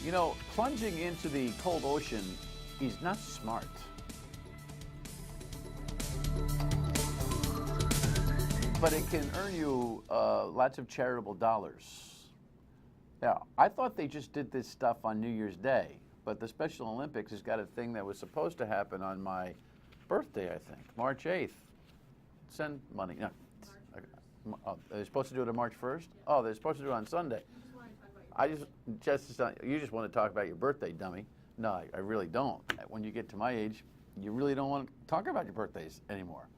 You know, plunging into the cold ocean is not smart. But it can earn you lots of charitable dollars. Yeah, I thought they just did this stuff on New Year's Day, but the Special Olympics has got a thing that was supposed to happen on my birthday, I think, March 8th. Send money. No. They're supposed to do it on March 1st? Oh, they're supposed to do it on Sunday. You just want to talk about your birthday, dummy. No, I really don't. When you get to my age, you really don't want to talk about your birthdays anymore.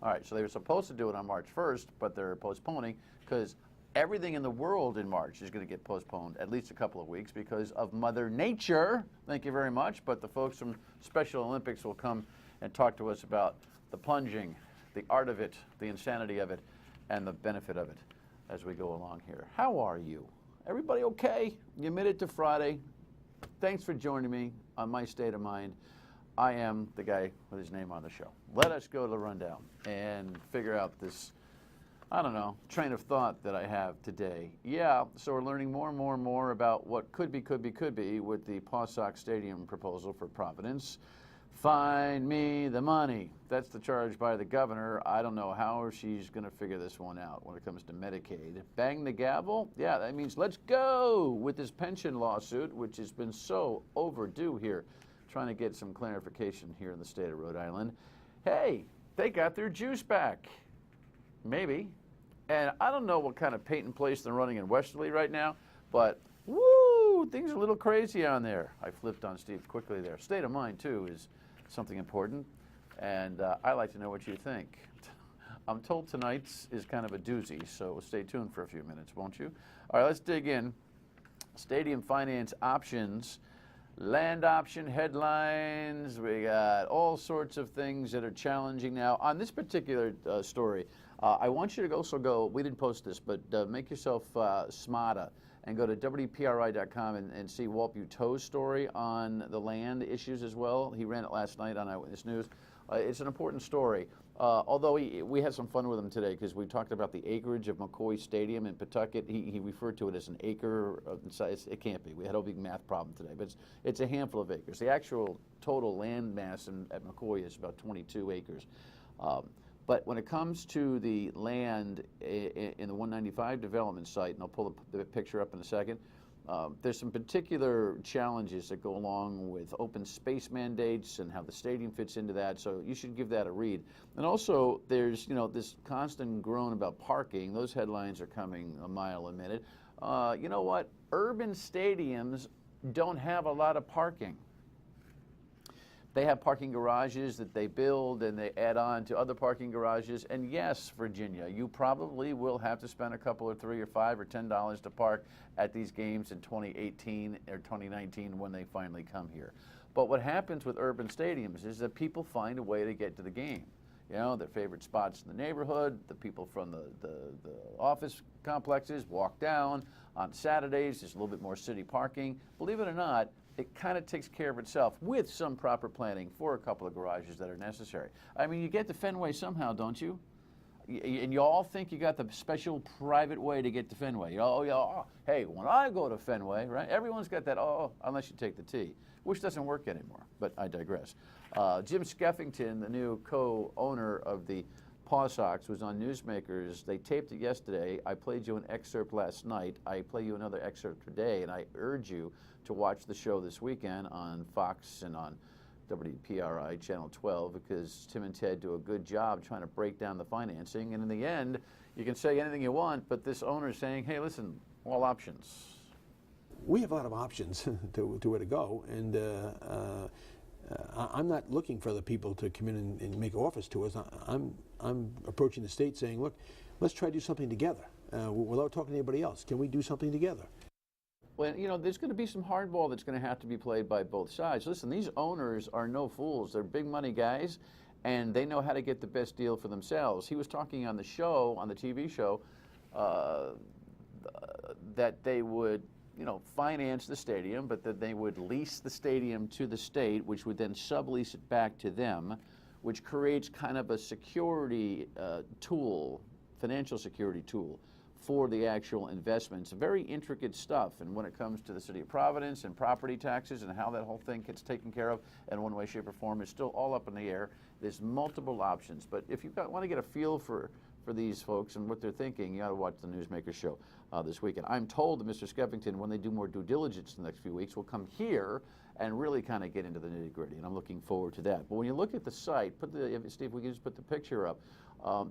All right, so they were supposed to do it on March 1st, but they're postponing because everything in the world in March is going to get postponed at least a couple of weeks because of Mother Nature. Thank you very much. But the folks from Special Olympics will come and talk to us about the plunging, the art of it, the insanity of it, and the benefit of it as we go along here. How are you? Everybody okay? You made it to Friday. Thanks for joining me on My State of Mind. I am the guy with his name on the show. Let us go to the rundown and figure out this, I don't know, train of thought that I have today. Yeah, so we're learning more and more and more about what could be with the Paw Sox Stadium proposal for Providence. Find me the money. That's the charge by the governor. I don't know how she's going to figure this one out when it comes to Medicaid. Bang the gavel? Yeah, that means let's go with this pension lawsuit, which has been so overdue here. Trying to get some clarification here in the state of Rhode Island. Hey, they got their juice back. Maybe. And I don't know what kind of paint and place they're running in Westerly right now, but woo, things are a little crazy on there. I flipped on Steve quickly there. State of mind, too, is something important, and I'd like to know what you think. I'm told tonight's is kind of a doozy, so stay tuned for a few minutes, won't you? All right, let's dig in. Stadium finance options, land option headlines. We got all sorts of things that are challenging now. On this particular story, I want you to also go, we didn't post this, but make yourself smarter and go to WPRI.com and see Walt Buteau's story on the land issues as well. He ran it last night on Eyewitness News. It's an important story, although we had some fun with him today because we talked about the acreage of McCoy Stadium in Pawtucket. He referred to it as an acre of size. It can't be. We had a big math problem today, but it's a handful of acres. The actual total land mass at McCoy is about 22 acres. But when it comes to the land in the 195 development site, and I'll pull the picture up in a second, there's some particular challenges that go along with open space mandates and how the stadium fits into that, so you should give that a read. And also, there's this constant groan about parking. Those headlines are coming a mile a minute. You know what? Urban stadiums don't have a lot of parking. They have parking garages that they build and they add on to other parking garages. And yes, Virginia, you probably will have to spend a couple of $3 or $5 or $10 to park at these games in 2018 or 2019 when they finally come here. But what happens with urban stadiums is that people find a way to get to the game. You know, their favorite spots in the neighborhood, the people from the office complexes walk down. On Saturdays, there's a little bit more city parking. Believe it or not, it kind of takes care of itself with some proper planning for a couple of garages that are necessary. I mean, you get to Fenway somehow, don't you? And you all think you got the special private way to get to Fenway. Oh, yeah, oh, hey, when I go to Fenway, right, everyone's got that, unless you take the T, which doesn't work anymore, but I digress. Jim Skeffington, the new co-owner of the Paw Sox, was on Newsmakers. They taped it yesterday. I played you an excerpt last night. I play you another excerpt today, and I urge you to watch the show this weekend on Fox and on WPRI Channel 12 because Tim and Ted do a good job trying to break down the financing. And in the end, you can say anything you want, but this owner is saying, hey, listen, all options. We have a lot of options to where to go, and I'm not looking for other people to come in and make offers to us. I'm approaching the state saying, look, let's try to do something together without talking to anybody else. Can we do something together? Well, you know, there's going to be some hardball that's going to have to be played by both sides. Listen, these owners are no fools. They're big money guys, and they know how to get the best deal for themselves. He was talking on the show, on the TV show, that they would, finance the stadium, but that they would lease the stadium to the state, which would then sublease it back to them, which creates kind of a security tool, financial security tool for the actual investments. Very intricate stuff. And when it comes to the city of Providence and property taxes and how that whole thing gets taken care of in one way, shape, or form is still all up in the air. There's multiple options. But if you want to get a feel for these folks and what they're thinking, you got to watch the Newsmaker show this weekend. I'm told that Mr. Skeffington, when they do more due diligence in the next few weeks, will come here and really kind of get into the nitty-gritty, and I'm looking forward to that. But when you look at the site, Steve, we can just put the picture up.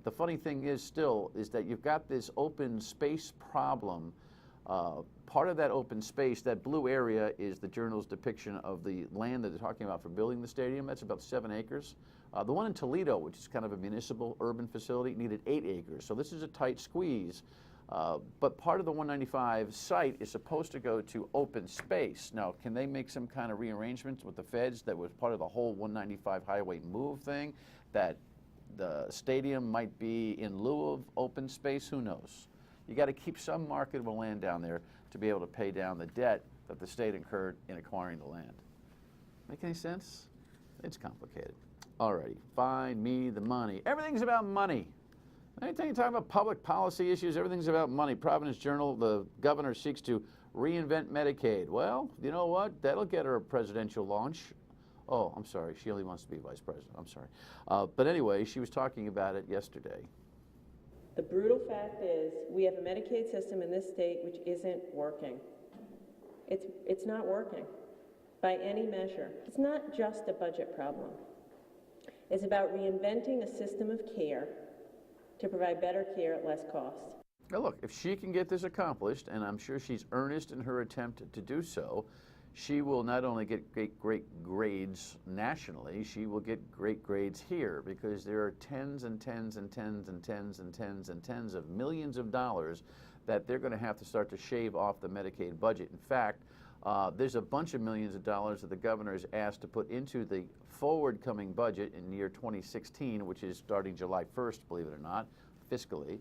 The funny thing is that you've got this open space problem. Part of that open space, that blue area, is the Journal's depiction of the land that they're talking about for building the stadium. That's about 7 acres. The one in Toledo, which is kind of a municipal urban facility, needed 8 acres. So this is a tight squeeze. But part of the 195 site is supposed to go to open space. Now, can they make some kind of rearrangements with the feds that was part of the whole 195 highway move thing, that the stadium might be in lieu of open space? Who knows? You got to keep some marketable land down there to be able to pay down the debt that the state incurred in acquiring the land. Make any sense? It's complicated. Alrighty, find me the money. Everything's about money. Anytime you talk about public policy issues, everything's about money. Providence Journal, the governor seeks to reinvent Medicaid. Well, you know what? That'll get her a presidential launch. Oh, I'm sorry. She only wants to be vice president. I'm sorry. But anyway, she was talking about it yesterday. The brutal fact is we have a Medicaid system in this state which isn't working. It's not working by any measure. It's not just a budget problem. It's about reinventing a system of care to provide better care at less cost. Now look, if she can get this accomplished, and I'm sure she's earnest in her attempt to do so, she will not only get great grades nationally, she will get great grades here, because there are tens and tens and tens and tens and tens and tens of millions of dollars that they're going to have to start to shave off the Medicaid budget. In fact, there's a bunch of millions of dollars that the governor is asked to put into the forward-coming budget in the year 2016, which is starting July 1st, believe it or not, fiscally.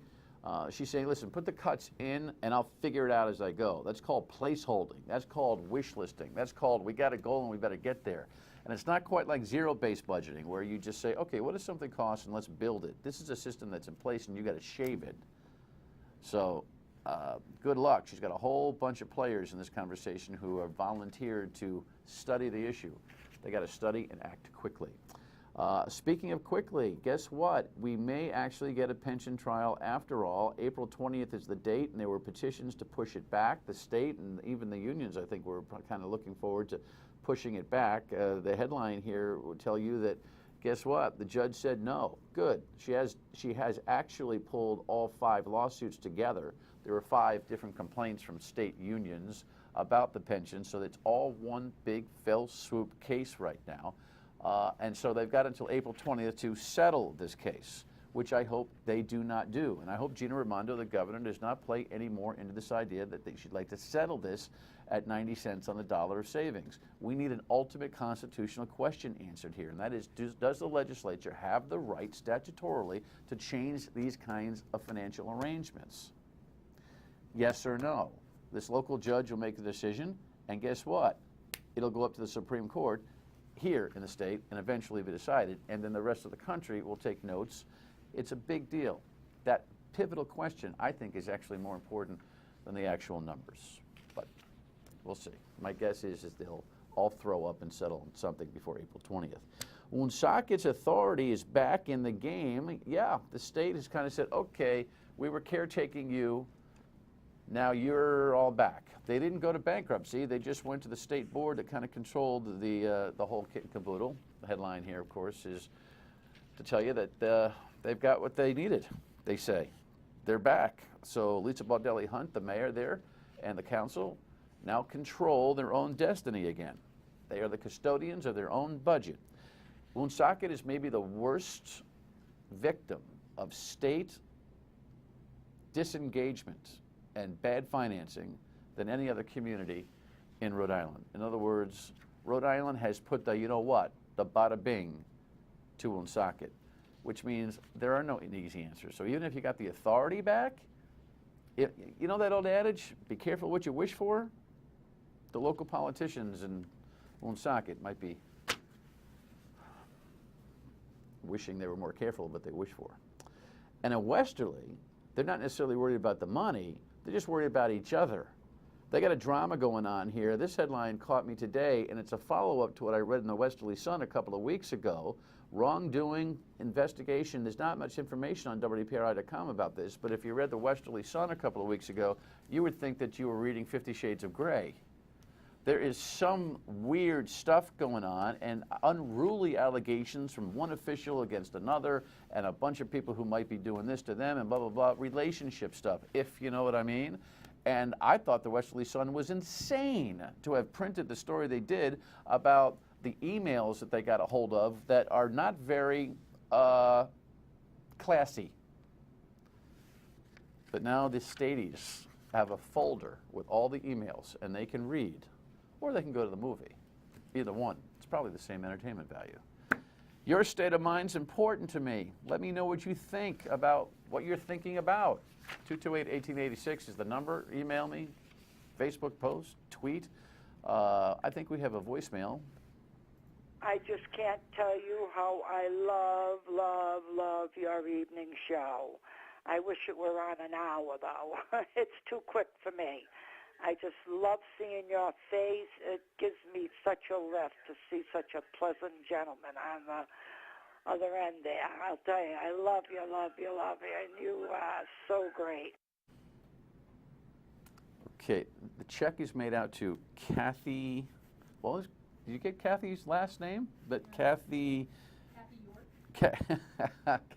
She's saying, listen, put the cuts in and I'll figure it out as I go. That's called placeholding. That's called wish listing. That's called we got a goal and we better get there. And it's not quite like zero-based budgeting where you just say, okay, what does something cost and let's build it. This is a system that's in place and you got to shave it. So good luck. She's got a whole bunch of players in this conversation who have volunteered to study the issue. They got to study and act quickly. Speaking of quickly, guess what? We may actually get a pension trial after all. April 20th is the date, and there were petitions to push it back. The state and even the unions, I think, were kind of looking forward to pushing it back. The headline here will tell you that, guess what? The judge said no. Good. She has actually pulled all 5 lawsuits together. There were 5 different complaints from state unions about the pension, so it's all one big fell swoop case right now. And so they've got until April 20th to settle this case, which I hope they do not do. And I hope Gina Raimondo, the governor, does not play any more into this idea that she'd like to settle this at 90 cents on the dollar of savings. We need an ultimate constitutional question answered here, and that is, does the legislature have the right statutorily to change these kinds of financial arrangements? Yes or no? This local judge will make the decision, and guess what? It'll go up to the Supreme Court here in the state and eventually be decided, and then the rest of the country will take notes. It's a big deal. That pivotal question, I think, is actually more important than the actual numbers, but we'll see. My guess is they'll all throw up and settle on something before April 20th. Woonsocket's authority is back in the game. Yeah, the state has kind of said, okay, we were caretaking you, now you're all back. They didn't go to bankruptcy. They just went to the state board that kind of controlled the whole kit and caboodle. The headline here, of course, is to tell you that they've got what they needed, they say. They're back. So Lisa Baldelli Hunt, the mayor there, and the council now control their own destiny again. They are the custodians of their own budget. Woonsocket is maybe the worst victim of state disengagement and bad financing than any other community in Rhode Island. In other words, Rhode Island has put the, you know what, the bada bing to Woonsocket, which means there are no easy answers. So even if you got the authority back, you know that old adage, be careful what you wish for? The local politicians in Woonsocket might be wishing they were more careful what they wish for. And in Westerly, they're not necessarily worried about the money, they're just worried about each other. They got a drama going on here. This headline caught me today, and it's a follow-up to what I read in the Westerly Sun a couple of weeks ago. Wrongdoing investigation. There's not much information on WPRI.com about this, but if you read the Westerly Sun a couple of weeks ago, you would think that you were reading 50 Shades of Grey. There is some weird stuff going on and unruly allegations from one official against another and a bunch of people who might be doing this to them and blah, blah, blah, relationship stuff, if you know what I mean. And I thought the Westerly Sun was insane to have printed the story they did about the emails that they got a hold of that are not very classy. But now the Stadies have a folder with all the emails, and they can read, or they can go to the movie. Either one. It's probably the same entertainment value. Your state of mind's important to me. Let me know what you think about what you're thinking about. 228-1886 is the number. Email me, Facebook post, tweet. I think we have a voicemail. I just can't tell you how I love your evening show. I wish it were on an hour, though. It's too quick for me. I just love seeing your face. It gives me such a lift to see such a pleasant gentleman on the other end there. I'll tell you, I love you, and you are so great. Okay, the check is made out to Kathy. Well, did you get Kathy's last name? But Kathy York.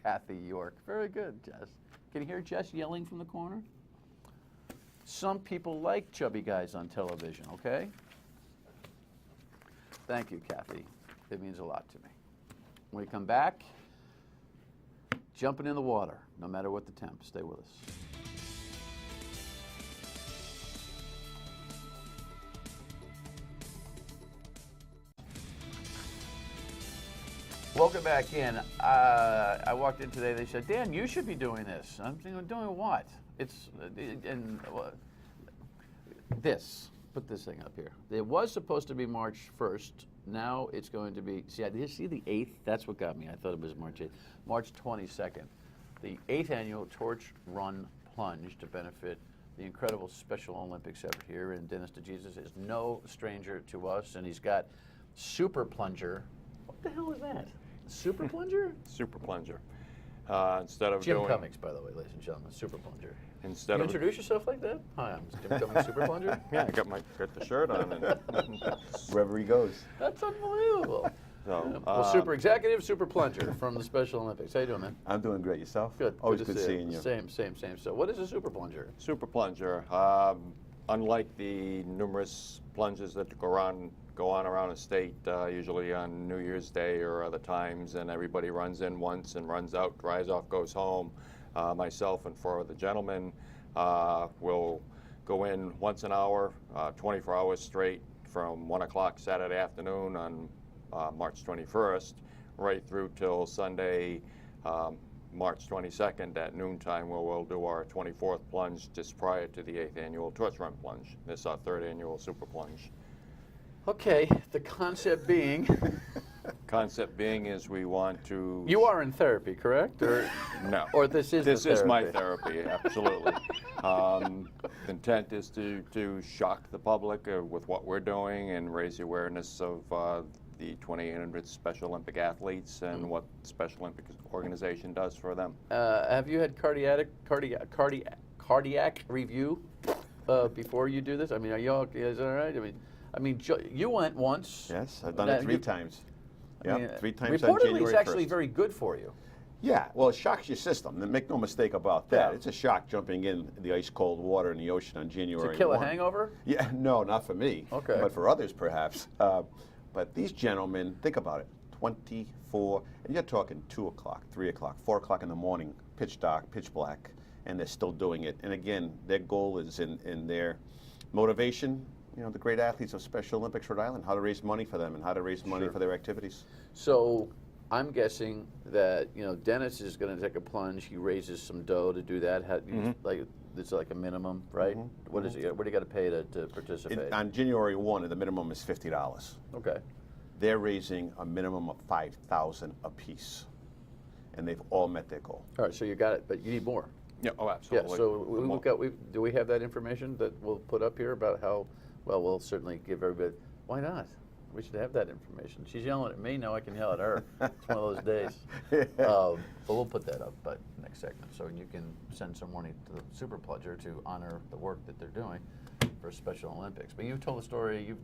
Kathy York. Very good, Jess. Can you hear Jess yelling from the corner? Some people like chubby guys on television, okay? Thank you, Kathy. It means a lot to me. When we come back, jumping in the water, no matter what the temp. Stay with us. Welcome back in. I walked in today. They said, "Dan, you should be doing this." I'm thinking, doing what? It's this. Put this thing up here. It was supposed to be March 1st. Now it's going to be. See, I did see the 8th. That's what got me. I thought it was March 8th. March 22nd, the 8th annual Torch Run Plunge to benefit the incredible Special Olympics effort here. And Dennis DeJesus is no stranger to us, and he's got Super Plunger. What the hell is that? Super Plunger? Super Plunger. Instead of Jim doing, Cummings, by the way, ladies and gentlemen, Super Plunger. instead You of introduce yourself like that? Hi, I'm Jim Cummings, Super Plunger. yeah, I got the shirt on and Wherever he goes. That's unbelievable. so Well, Super Executive, Super Plunger from the Special Olympics. How you doing, man? I'm doing great. Yourself? Good. Always to good see seeing you. Same. So what is a Super Plunger? Super Plunger. Unlike the numerous plunges that go on around the state, usually on New Year's Day or other times, and everybody runs in once and runs out, dries off, goes home. Myself and 4 other gentlemen will go in once an hour, 24 hours straight, from 1 o'clock Saturday afternoon on March 21st, right through till Sunday, March 22nd at noontime, where we'll do our 24th plunge just prior to the 8th annual Torch Run Plunge. This is our 3rd annual Super Plunge. Okay, the concept being, Concept being is we want to... you are in therapy, correct? Or No. Or this is This the is my therapy. therapy, absolutely. The intent is to shock the public with what we're doing and raise the awareness of the 2,800 Special Olympic athletes and what the Special Olympic organization does for them. Have you had cardiac review before you do this? I mean, are you all, is that all right? I mean, you went once. Yes, I've done Now, it 3 you- times. I Yeah, mean, 3 times on reportedly, January it's actually 1st. very good for you. Yeah, well, it shocks your system. Make no mistake about that. Yeah. It's a shock jumping in the ice-cold water in the ocean on January To kill 1. a hangover? Yeah, no, not for me. Okay. But for others, perhaps. But these gentlemen, think about it, 24, and you're talking 2 o'clock, 3 o'clock, 4 o'clock in the morning, pitch dark, pitch black, and they're still doing it. And again, their goal is in their motivation, you know, the great athletes of Special Olympics Rhode Island, how to raise money for them and how to raise money Sure. for their activities. So I'm guessing that, you know, Dennis is going to take a plunge. He raises some dough to do that. Like, it's like a minimum, right? What is it? What do you got to pay to participate? On January 1, the minimum is $50. Okay. They're raising a minimum of $5,000 apiece, and they've all met their goal. All right, so you got it, but you need more. Yeah, oh, Yeah, absolutely. so The mo- do we have that information that we'll put up here about how, well, we'll certainly give everybody, why not? We should have that information. She's yelling at me, now I can yell at her. It's one of those days. But we'll put that up by next segment, so you can send some money to the Super Plunger to honor the work that they're doing for Special Olympics. But you've told the story, you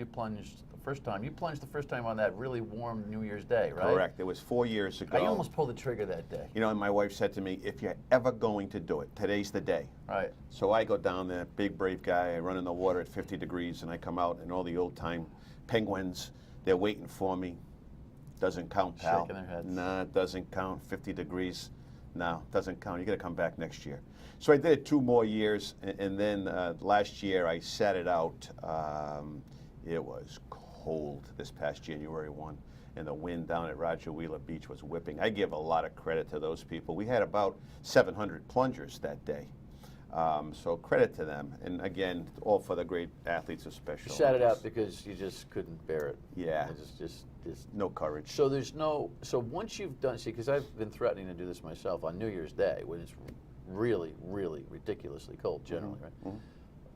plunged the first time on that really warm New Year's Day, right? Correct. It was 4 years ago. I almost pulled the trigger that day. You know, and my wife said to me, if you're ever going to do it, today's the day. Right. So I go down there, big brave guy, I run in the water at 50 degrees, and I come out, and all the old time penguins, they're waiting for me. Doesn't count, pal. Shaking their heads. Nah, it doesn't count. 50 degrees. No, doesn't count. You got to come back next year. So I did it 2 more years, and then last year I sat it out. It was cold this past January 1, and the wind down at Roger Wheeler Beach was whipping. I give a lot of credit to those people. We had about 700 plungers that day. So credit to them, and again, all for the great athletes of Special You sat it out Olympics. because you just couldn't bear it. Yeah. It just No courage. So so once you've done, see, because I've been threatening to do this myself on New Year's Day when it's really, really ridiculously cold generally, right?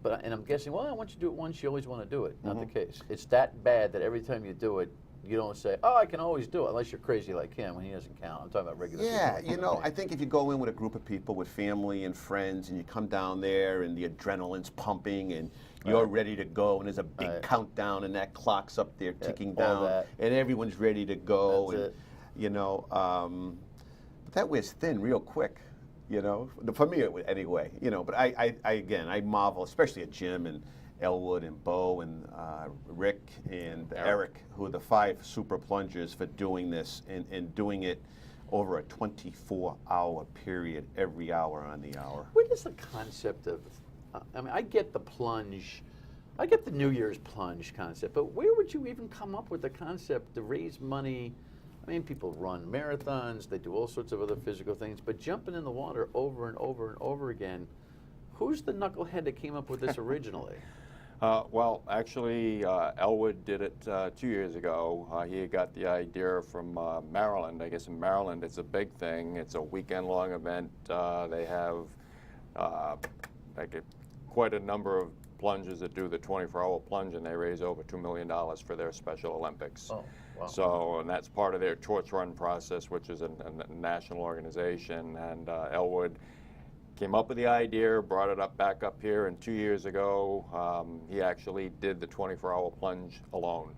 But, and I'm guessing, well, once you do it once, you always want to do it. Not the case. It's that bad that every time you do it, you don't say, oh, I can always do it, unless you're crazy like him when he doesn't count. I'm talking about regular Yeah, people. you know, I think if you go in with a group of people, with family and friends, and you come down there and the adrenaline's pumping and you're ready to go, and there's a big countdown and that clock's up there ticking all down, that. and everyone's ready to go, That's and it. you know, but that wears thin real quick. You know, for me anyway. You know, but I again, I marvel, especially at Jim and Elwood and Bo and Rick and Eric, who are the 5 super plungers for doing this and doing it over a 24-hour period, every hour on the hour. Where does the concept of, I mean, I get the plunge, I get the New Year's plunge concept, but where would you even come up with the concept to raise money? I mean, people run marathons, they do all sorts of other physical things, but jumping in the water over and over and over again, who's the knucklehead that came up with this originally? Well, actually, Elwood did it 2 years ago. He got the idea from Maryland. I guess in Maryland it's a big thing. It's a weekend-long event. They have quite a number of plungers that do the 24-hour plunge, and they raise over $2 million for their Special Olympics. Oh, wow. So, and that's part of their torch run process, which is a national organization. And Elwood came up with the idea, brought it back up here, and 2 years ago, he actually did the 24-hour plunge alone,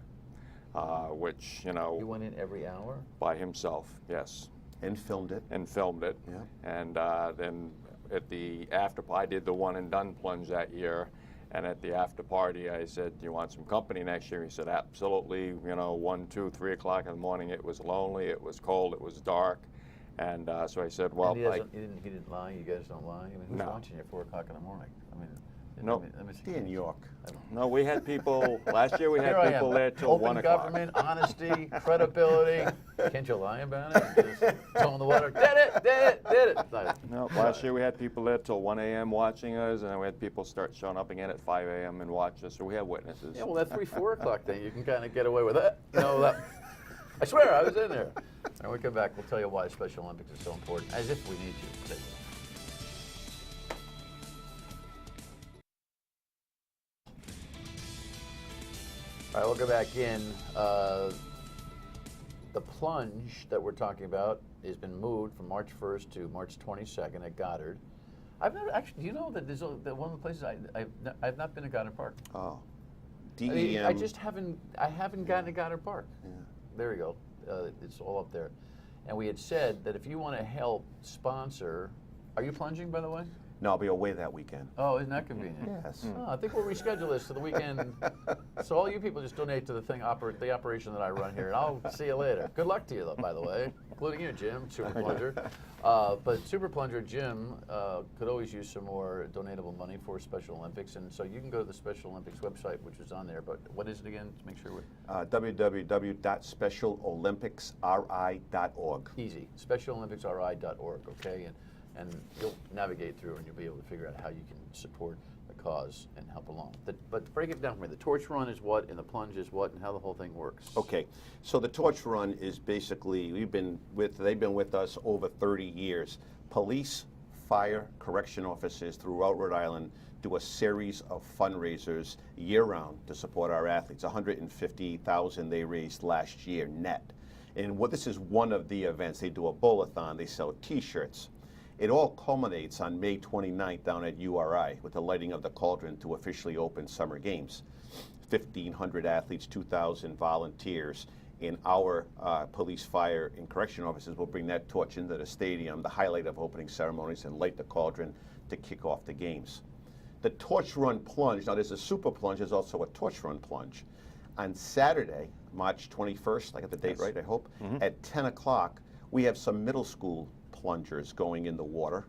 which, you know, You went in every hour? by himself, yes, And filmed it. and filmed it. Yeah. And then at the after, I did the one and done plunge that year. And at the after party, I said, "Do you want some company next year?" He said, "Absolutely." You know, 1, 2, 3 o'clock in the morning. It was lonely. It was cold. It was dark. And so I said, "Well, And he didn't lie. You guys don't lie. I mean, who's No. watching you at 4 o'clock in the morning? I mean, Nope. let me see. In New York. no, we had people. Last year we had Here I people am. there till Open 1 o'clock." government, honesty, credibility. Can't you lie about it? Just throw in the water. Did it. No, last year we had people there till 1 a.m. watching us, and then we had people start showing up again at 5 a.m. and watch us. So we have witnesses. Yeah, well, that 3, 4 o'clock thing, you can kind of get away with that. You know, that, I swear, I was in there. And when we come back, we'll tell you why Special Olympics is so important, as if we need you. Stay with us. All right, we'll go back in. The plunge that we're talking about has been moved from March 1st to March 22nd at Goddard. I've never actually. Do you know that there's that one of the places I've not been to Goddard Park. Oh. I DEM. mean, I just haven't. I haven't gotten to Goddard Park. Yeah. There you go. It's all up there. And we had said that if you want to help sponsor, are you plunging, by the way? No, I'll be away that weekend. Oh, isn't that convenient? Yes. Oh, I think we'll reschedule this to the weekend. So all you people just donate to the thing, the operation that I run here, and I'll see you later. Good luck to you, though, by the way, including you, Jim, Super Plunger. But Super Plunger Jim could always use some more donatable money for Special Olympics, and so you can go to the Special Olympics website, which is on there. But what is it again? To make sure we're www.specialolympicsri.org. easy. SpecialOlympicsRI.org. Okay, and you'll navigate through and you'll be able to figure out how you can support the cause and help along. But break it down for me. The torch run is what, and the plunge is what, and how the whole thing works. Okay, so the torch run is basically they've been with us over 30 years. Police, fire correction officers throughout Rhode Island do a series of fundraisers year-round to support our athletes. $150,000 they raised last year net. And this is one of the events. They do a bowl-a-thon, they sell T-shirts. It all culminates on May 29th down at URI with the lighting of the cauldron to officially open summer games. 1,500 athletes, 2,000 volunteers, and our police, fire, and correction officers will bring that torch into the stadium, the highlight of opening ceremonies, and light the cauldron to kick off the games. The torch run plunge, now there's a super plunge, there's also a torch run plunge. On Saturday, March 21st, I got the date right, I hope, at 10 o'clock, we have some middle school plungers going in the water,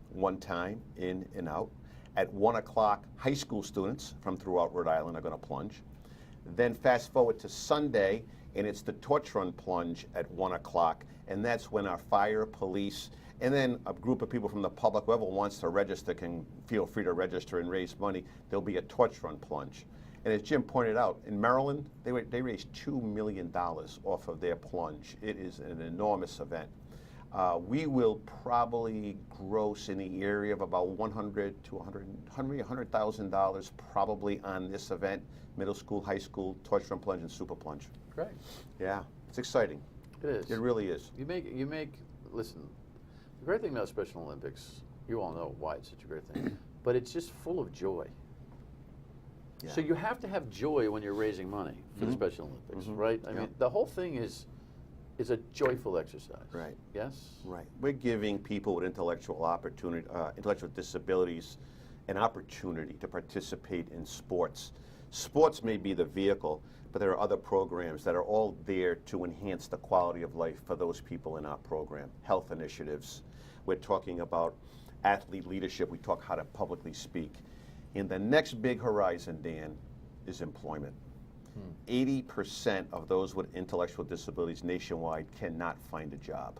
one time, in and out. At 1 o'clock, high school students from throughout Rhode Island are going to plunge. Then fast forward to Sunday, and it's the torch run plunge at 1 o'clock, and that's when our fire, police, and then a group of people from the public, whoever wants to register can feel free to register and raise money. There'll be a torch run plunge. And as Jim pointed out, in Maryland, they raised $2 million off of their plunge. It is an enormous event. We will probably gross in the area of about $100,000 to $100,000 probably on this event, middle school, high school, torch run plunge, and super plunge. Great. Yeah, it's exciting. It is. It really is. Listen, the great thing about Special Olympics, you all know why it's such a great thing, but it's just full of joy. Yeah. So you have to have joy when you're raising money for the Special Olympics, right? I mean, the whole thing is a joyful exercise. Right. Yes? Right. We're giving people with intellectual disabilities an opportunity to participate in sports. Sports may be the vehicle, but there are other programs that are all there to enhance the quality of life for those people in our program. Health initiatives. We're talking about athlete leadership. We talk how to publicly speak. And the next big horizon, Dan, is employment. 80% of those with intellectual disabilities nationwide cannot find a job.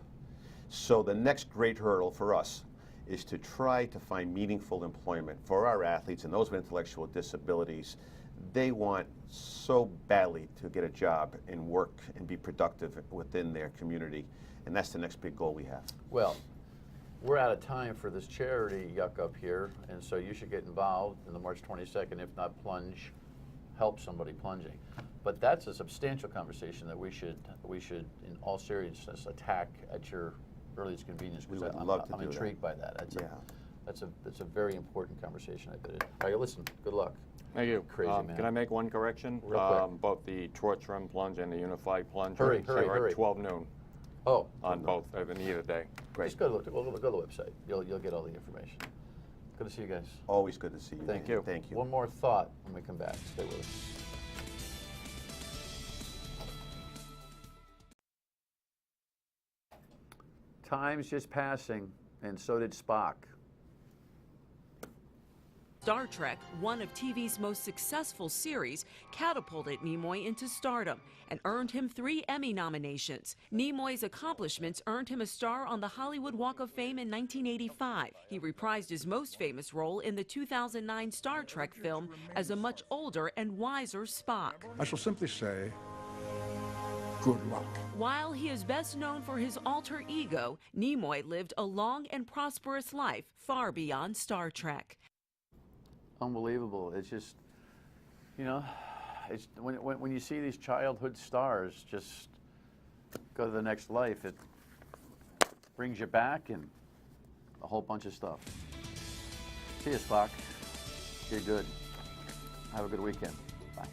So the next great hurdle for us is to try to find meaningful employment for our athletes and those with intellectual disabilities. They want so badly to get a job and work and be productive within their community. And that's the next big goal we have. Well, we're out of time for this charity yuck up here, and so you should get involved in the March 22nd, if not plunge, help somebody plunging. But that's a substantial conversation that we should in all seriousness attack at your earliest convenience. We Because would love to I'm do that. intrigued by that. That's a very important conversation. I bet. All right, listen. Good luck. Thank you. Crazy man. Can I make one correction? Real quick. Both the torch run plunge and the unified plunge Hurry, are hurry. at 12 noon Oh, on both, in either day. Great. just go to the website. You'll get all the information. Good to see you guys. Always good to see you. Thank Dan. you. Thank you. One more thought when we come back. Stay with us. Time's just passing, and so did Spock. Star Trek, one of TV's most successful series, catapulted Nimoy into stardom and earned him 3 Emmy nominations. Nimoy's accomplishments earned him a star on the Hollywood Walk of Fame in 1985. He reprised his most famous role in the 2009 Star Trek film as a much older and wiser Spock. I shall simply say, good luck. While he is best known for his alter ego, Nimoy lived a long and prosperous life far beyond Star Trek. Unbelievable. It's just, it's when you see these childhood stars just go to the next life, it brings you back and a whole bunch of stuff. See you, Spock. You're good. Have a good weekend. Bye.